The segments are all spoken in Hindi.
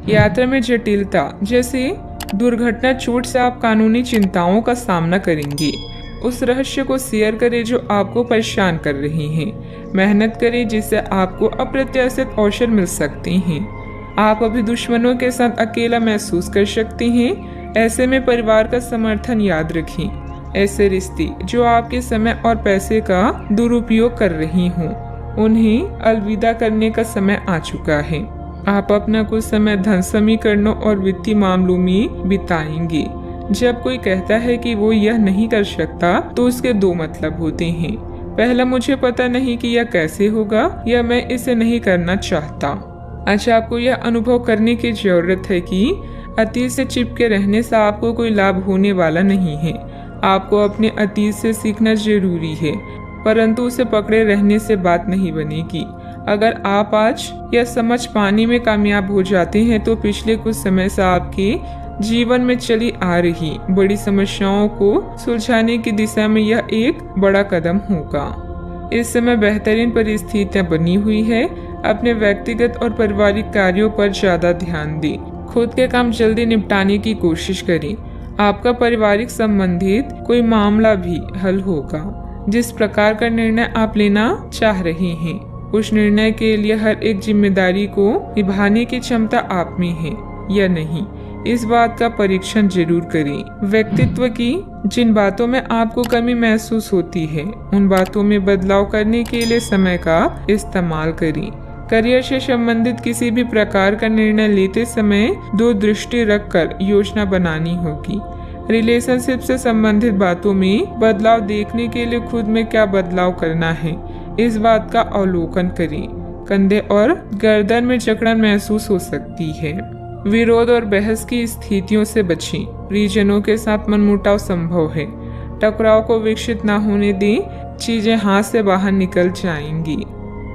यात्रा में जटिलता जैसे दुर्घटना चोट से आप कानूनी चिंताओं का सामना करेंगे। उस रहस्य को शेयर करें जो आपको परेशान कर रही हैं। मेहनत करें जिससे आपको अप्रत्याशित अवसर मिल सकते हैं। आप अभी दुश्मनों के साथ अकेला महसूस कर सकते हैं। ऐसे में परिवार का समर्थन याद रखें। ऐसे रिश्ते जो आपके समय और पैसे का दुरुपयोग कर रही हों, उन्हें अलविदा करने का समय आ चुका है। आप अपना कुछ समय धन समीकरणों और वित्तीय मामलों में बिताएंगे। जब कोई कहता है कि वो यह नहीं कर सकता तो उसके दो मतलब होते हैं। पहला, मुझे पता नहीं कि यह कैसे होगा, या मैं इसे नहीं करना चाहता। अच्छा, आपको यह अनुभव करने की जरूरत है कि अतीत से चिपके रहने से आपको कोई लाभ होने वाला नहीं है। आपको अपने अतीत से सीखना जरूरी है, परंतु उसे पकड़े रहने से बात नहीं बनेगी। अगर आप आज यह समझ पाने में कामयाब हो जाते हैं तो पिछले कुछ समय से आपके जीवन में चली आ रही बड़ी समस्याओं को सुलझाने की दिशा में यह एक बड़ा कदम होगा। इस समय बेहतरीन परिस्थितियां बनी हुई है। अपने व्यक्तिगत और पारिवारिक कार्यों पर ज्यादा ध्यान दें। खुद के काम जल्दी निपटाने की कोशिश करें। आपका पारिवारिक संबंधित कोई मामला भी हल होगा। जिस प्रकार का निर्णय आप लेना चाह रहे हैं, उस निर्णय के लिए हर एक जिम्मेदारी को निभाने की क्षमता आप में है या नहीं, इस बात का परीक्षण जरूर करें। व्यक्तित्व की जिन बातों में आपको कमी महसूस होती है, उन बातों में बदलाव करने के लिए समय का इस्तेमाल करें। करियर से संबंधित किसी भी प्रकार का निर्णय लेते समय दो दृष्टि रखकर योजना बनानी होगी। रिलेशनशिप से संबंधित बातों में बदलाव देखने के लिए खुद में क्या बदलाव करना है, इस बात का अवलोकन करें। कंधे और गर्दन में जकड़न महसूस हो सकती है। विरोध और बहस की स्थितियों से बचें। परिजनों के साथ मनमुटाव संभव है। टकराव को विकसित न होने दें। चीजें हाथ से बाहर निकल जाएंगी,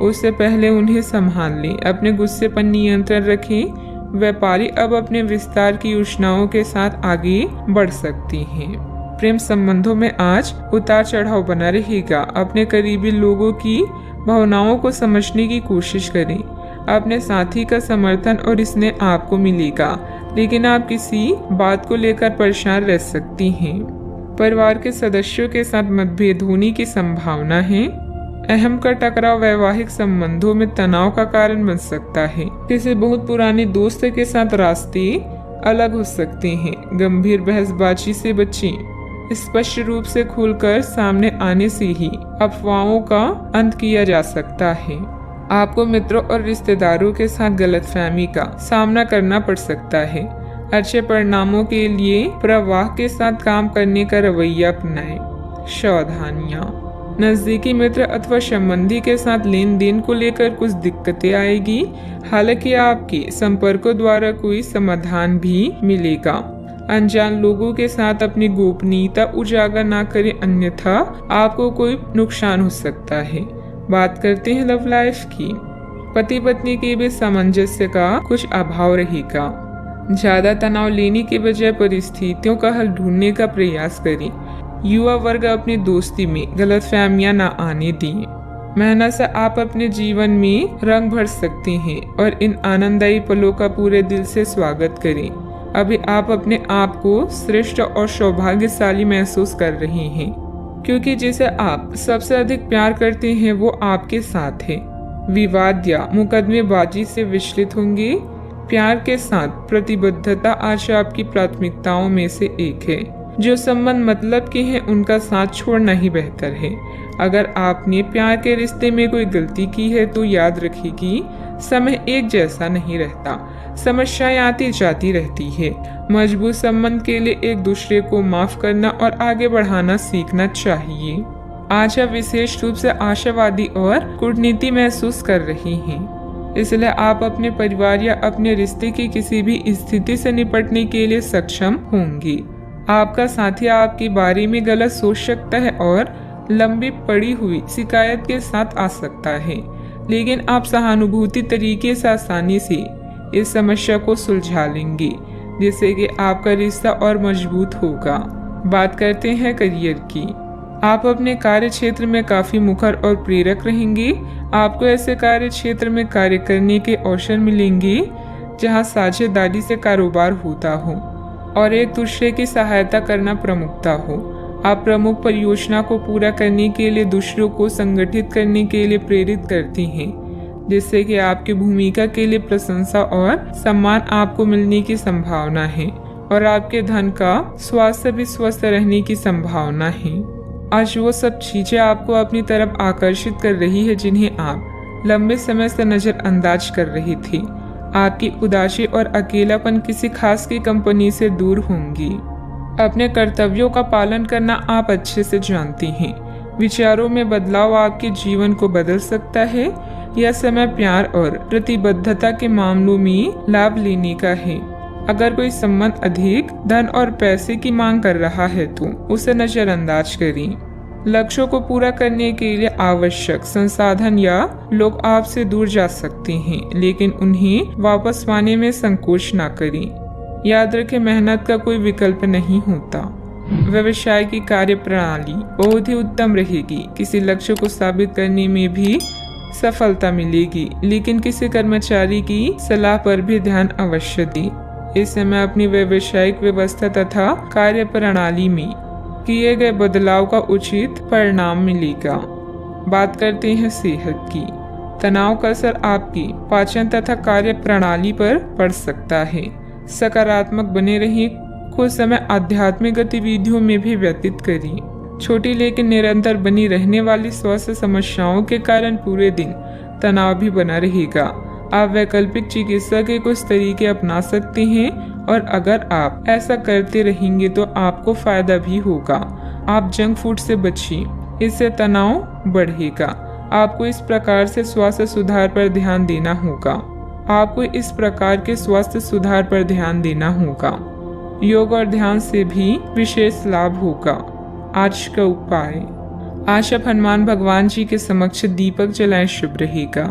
उससे पहले उन्हें संभाल लें। अपने गुस्से पर नियंत्रण रखें। व्यापारी अब अपने विस्तार की योजनाओं के साथ आगे बढ़ सकती हैं। प्रेम संबंधों में आज उतार चढ़ाव बना रहेगा। अपने करीबी लोगों की भावनाओं को समझने की कोशिश करें। अपने साथी का समर्थन और स्नेह आपको मिलेगा, लेकिन आप किसी बात को लेकर परेशान रह सकती हैं। परिवार के सदस्यों के साथ मतभेद होने की संभावना है। अहम का टकराव वैवाहिक संबंधों में तनाव का कारण बन सकता है। किसी बहुत पुराने दोस्त के साथ रास्ते अलग हो सकते हैं। गंभीर बहसबाजी से बचें। स्पष्ट रूप से खुलकर सामने आने से ही अफवाहों का अंत किया जा सकता है। आपको मित्रों और रिश्तेदारों के साथ गलतफहमी का सामना करना पड़ सकता है। अच्छे परिणामों के लिए प्रवाह के साथ काम करने का रवैया अपनाएं। सावधानियां, नजदीकी मित्र अथवा संबंधी के साथ लेन देन को लेकर कुछ दिक्कतें आएगी। हालांकि आपके संपर्कों द्वारा कोई समाधान भी मिलेगा। अनजान लोगों के साथ अपनी गोपनीयता उजागर ना करें, अन्यथा आपको कोई नुकसान हो सकता है। बात करते हैं लव लाइफ की। पति पत्नी के बीच सामंजस्य का कुछ अभाव रहेगा। ज्यादा तनाव लेने के बजाय परिस्थितियों का हल ढूंढने का प्रयास करें। युवा वर्ग अपनी दोस्ती में गलतफहमियां न आने दें। मेहनत से आप अपने जीवन में रंग भर सकते हैं और इन आनंददायी पलों का पूरे दिल से स्वागत करें। अभी आप अपने आप को श्रेष्ठ और सौभाग्यशाली महसूस कर रहे हैं, क्योंकि जिसे आप सबसे अधिक प्यार करते हैं वो आपके साथ है। विवाद या मुकदमेबाजी से विचलित होंगे। प्यार के साथ प्रतिबद्धता आज आपकी प्राथमिकताओं में से एक है। जो संबंध मतलब के हैं उनका साथ छोड़ना ही बेहतर है। अगर आपने प्यार के रिश्ते में कोई गलती की है तो याद रखिए कि समय एक जैसा नहीं रहता। समस्याएं आती जाती रहती है। मजबूत संबंध के लिए एक दूसरे को माफ करना और आगे बढ़ाना सीखना चाहिए। आज आप विशेष रूप से आशावादी और कूटनीति महसूस कर रही हैं, इसलिए आप अपने परिवार या अपने रिश्ते की किसी भी स्थिति से निपटने के लिए सक्षम होंगी। आपका साथी आपके बारे में गलत सोच सकता है और लंबी पड़ी हुई शिकायत के साथ आ सकता है, लेकिन आप सहानुभूति तरीके से आसानी से इस समस्या को सुलझा लेंगे, जिससे कि आपका रिश्ता और मजबूत होगा। बात करते हैं करियर की। आप अपने कार्य क्षेत्र में काफी मुखर और प्रेरक रहेंगे। आपको ऐसे कार्य क्षेत्र में कार्य करने के अवसर मिलेंगे जहां साझेदारी से कारोबार होता हो और एक दूसरे की सहायता करना प्रमुखता हो। आप प्रमुख परियोजना को पूरा करने के लिए दूसरों को संगठित करने के लिए प्रेरित करती हैं, जिससे कि आपकी भूमिका के लिए प्रशंसा और सम्मान आपको मिलने की संभावना है और आपके धन का स्वास्थ्य भी स्वस्थ रहने की संभावना है। आज वो सब चीजें आपको अपनी तरफ आकर्षित कर रही है जिन्हें आप लंबे समय से नजरअंदाज कर रही थी। आपकी उदासी और अकेलापन किसी खास की कंपनी से दूर होंगी। अपने कर्तव्यों का पालन करना आप अच्छे से जानती हैं। विचारों में बदलाव आपके जीवन को बदल सकता है। यह समय प्यार और प्रतिबद्धता के मामलों में लाभ लेने का है। अगर कोई संबंध अधिक धन और पैसे की मांग कर रहा है तो उसे नजरअंदाज करें। लक्ष्यों को पूरा करने के लिए आवश्यक संसाधन या लोग आपसे दूर जा सकते हैं, लेकिन उन्हें वापस पाने में संकोच न करें। याद रखें, मेहनत का कोई विकल्प नहीं होता। व्यवसाय की कार्यप्रणाली बहुत ही उत्तम रहेगी। किसी लक्ष्य को साबित करने में भी सफलता मिलेगी, लेकिन किसी कर्मचारी की सलाह पर भी ध्यान अवश्य दें। इस समय अपनी व्यावसायिक व्यवस्था तथा कार्यप्रणाली में किए गए बदलाव का उचित परिणाम मिलेगा। बात करते हैं सेहत की। तनाव का असर आपकी पाचन तथा कार्य प्रणाली पर पड़ सकता है। सकारात्मक बने रहें। कुछ समय आध्यात्मिक गतिविधियों में भी व्यतीत करें। छोटी लेकिन निरंतर बनी रहने वाली स्वास्थ्य समस्याओं के कारण पूरे दिन तनाव भी बना रहेगा। आप वैकल्पिक चिकित्सा के कुछ तरीके अपना सकते हैं और अगर आप ऐसा करते रहेंगे तो आपको फायदा भी होगा। आप जंक फूड से बचिए, इससे तनाव बढ़ेगा। आपको इस प्रकार से स्वास्थ्य सुधार पर ध्यान देना होगा। योग और ध्यान से भी विशेष लाभ होगा। आज का उपाय, आज आप हनुमान भगवान जी के समक्ष दीपक जलाएं, शुभ रहेगा।